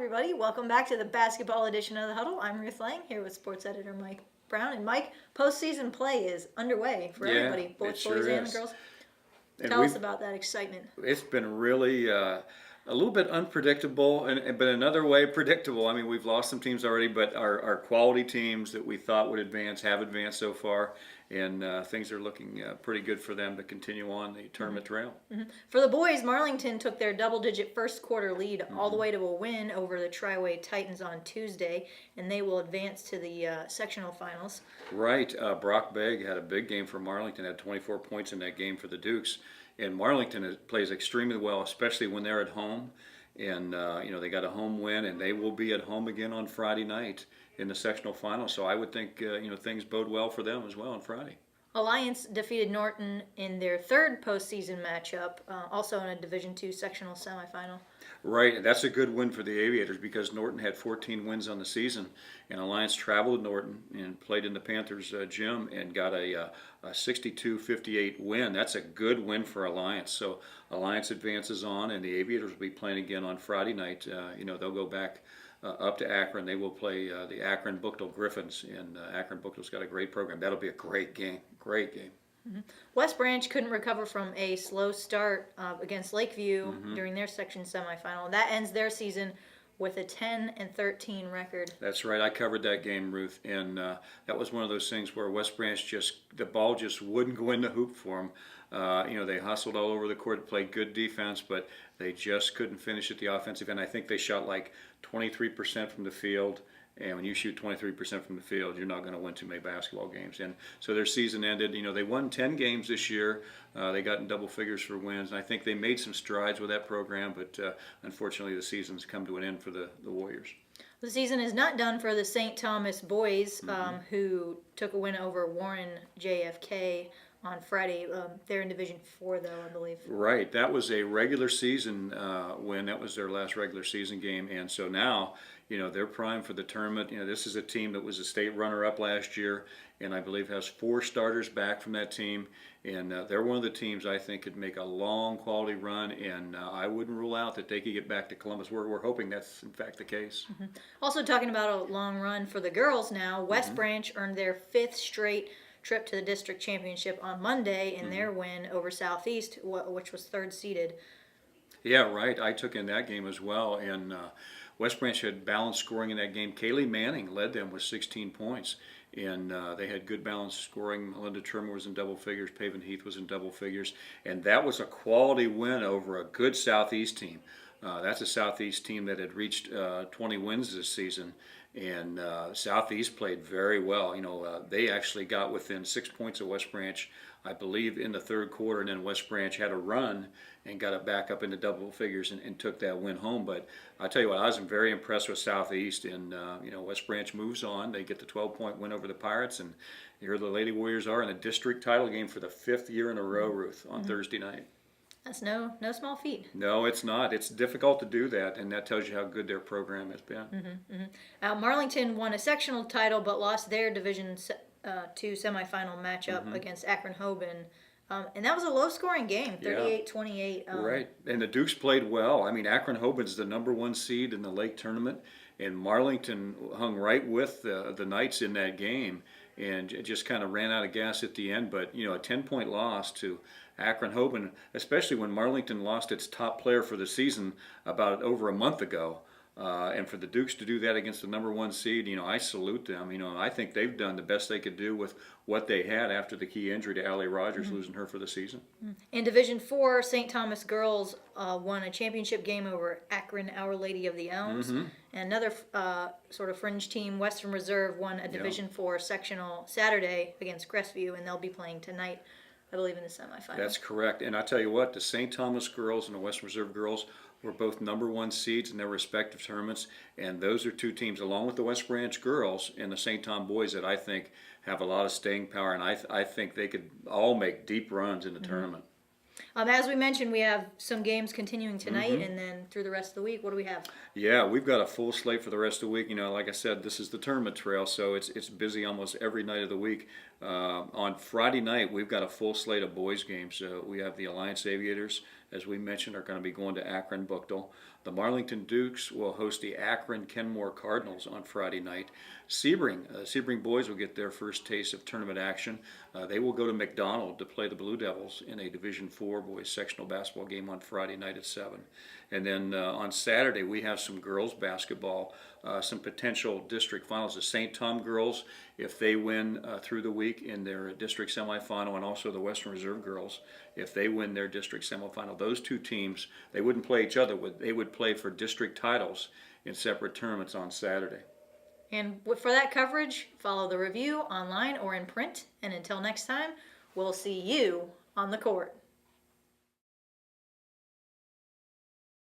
everybody. Welcome back to the basketball edition of the Huddle. I'm Ruth Lang here with sports editor Mike Brown. And Mike, postseason play is underway for everybody, both boys and the girls. Tell us about that excitement. It's been really a little bit unpredictable, but another way predictable. I mean, we've lost some teams already, but our quality teams that we thought would advance have advanced so far, and things are looking pretty good for them to continue on the tournament trail. For the boys, Arlington took their double-digit first quarter lead all the way to a win over the Triway Titans on Tuesday, and they will advance to the sectional finals. Right. Brock Begg had a big game for Arlington, had 24 points in that game for the Dukes. And Arlington plays extremely well, especially when they're at home. And, they got a home win, and they will be at home again on Friday night in the sectional final. So I would think, things bode well for them as well on Friday. Alliance defeated Norton in their third postseason matchup, also in a Division II sectional semifinal. Right, that's a good win for the Aviators because Norton had 14 wins on the season, and Alliance traveled to Norton and played in the Panthers' gym and got a 62-58 win. That's a good win for Alliance. So Alliance advances on, and the Aviators will be playing again on Friday night. They'll go back up to Akron. They will play the Akron Buchtel Griffins, and Akron Buchtel's got a great program. That'll be a great game. Great game. West Branch couldn't recover from a slow start against Lakeview during their section semifinal. That ends their season with a 10-13 record. That's right. I covered that game, Ruth, and that was one of those things where West Branch the ball just wouldn't go in the hoop for them. They hustled all over the court, played good defense, but they just couldn't finish at the offensive end. I think they shot like 23% from the field. And when you shoot 23% from the field, you're not going to win too many basketball games. And so their season ended. They won 10 games this year. They got in double figures for wins. And I think they made some strides with that program, but unfortunately the season's come to an end for the Warriors. The season is not done for the St. Thomas boys, who took a win over Warren JFK on Friday. They're in Division 4, though, I believe. Right. That was a regular season win. That was their last regular season game. And so now, they're primed for the tournament. This is a team that was a state runner-up last year, and I believe has 4 starters back from that team. And they're one of the teams I think could make a long, quality run, and I wouldn't rule out that they could get back to Columbus. We're hoping that's, in fact, the case. Also talking about a long run for the girls now, West Branch earned their 5th straight trip to the district championship on Monday in their win over Southeast, which was 3rd seeded. Yeah, right. I took in that game as well, and West Branch had balanced scoring in that game. Kaylee Manning led them with 16 points, and they had good balanced scoring. Melinda Trimmer was in double figures. Paven Heath was in double figures, and that was a quality win over a good Southeast team. That's a Southeast team that had reached 20 wins this season, and Southeast played very well. They actually got within 6 points of West Branch, I believe, in the 3rd quarter, and then West Branch had a run and got it back up into double figures and took that win home. But I tell you what, I was very impressed with Southeast, and West Branch moves on. They get the 12-point win over the Pirates, and here the Lady Warriors are in a district title game for the 5th year in a row, Ruth, on Thursday night. That's no small feat. No, it's not. It's difficult to do that, and that tells you how good their program has been. Marlington won a sectional title but lost their Division II semifinal matchup against Akron Hoban. And that was a low-scoring game, 38-28. Right, and the Dukes played well. I mean, Akron Hoban's the #1 seed in the Lake tournament, and Marlington hung right with the Knights in that game and just kind of ran out of gas at the end. But, a 10-point loss to Akron Hoban, especially when Marlington lost its top player for the season about over a month ago. And for the Dukes to do that against the #1 seed, I salute them. I think they've done the best they could do with what they had after the key injury to Allie Rogers, losing her for the season. In Division 4, St. Thomas girls won a championship game over Akron Our Lady of the Elms. And another sort of fringe team, Western Reserve, won a Division 4 sectional Saturday against Crestview, and they'll be playing tonight, I believe, in the semifinals. That's correct. And I tell you what, the St. Thomas girls and the Western Reserve girls were both #1 seeds in their respective tournaments, and those are 2 teams, along with the West Branch girls and the St. Tom boys, that I think have a lot of staying power, and I think they could all make deep runs in the tournament. As we mentioned, we have some games continuing tonight, and then through the rest of the week, what do we have? Yeah, we've got a full slate for the rest of the week. Like I said, this is the tournament trail, so it's busy almost every night of the week. On Friday night, we've got a full slate of boys games. We have the Alliance Aviators as we mentioned, are going to be going to Akron Buchtel. The Arlington Dukes will host the Akron Kenmore Cardinals on Friday night. Sebring boys will get their first taste of tournament action. They will go to McDonald to play the Blue Devils in a Division IV boys sectional basketball game on Friday night at 7. And then on Saturday we have some girls basketball, some potential district finals. The St. Tom girls, if they win through the week in their district semifinal, and also the Western Reserve girls, if they win their district semifinal, those two teams, they wouldn't play each other, they would play for district titles in separate tournaments on Saturday. And for that coverage, follow the review online or in print. And until next time, we'll see you on the court.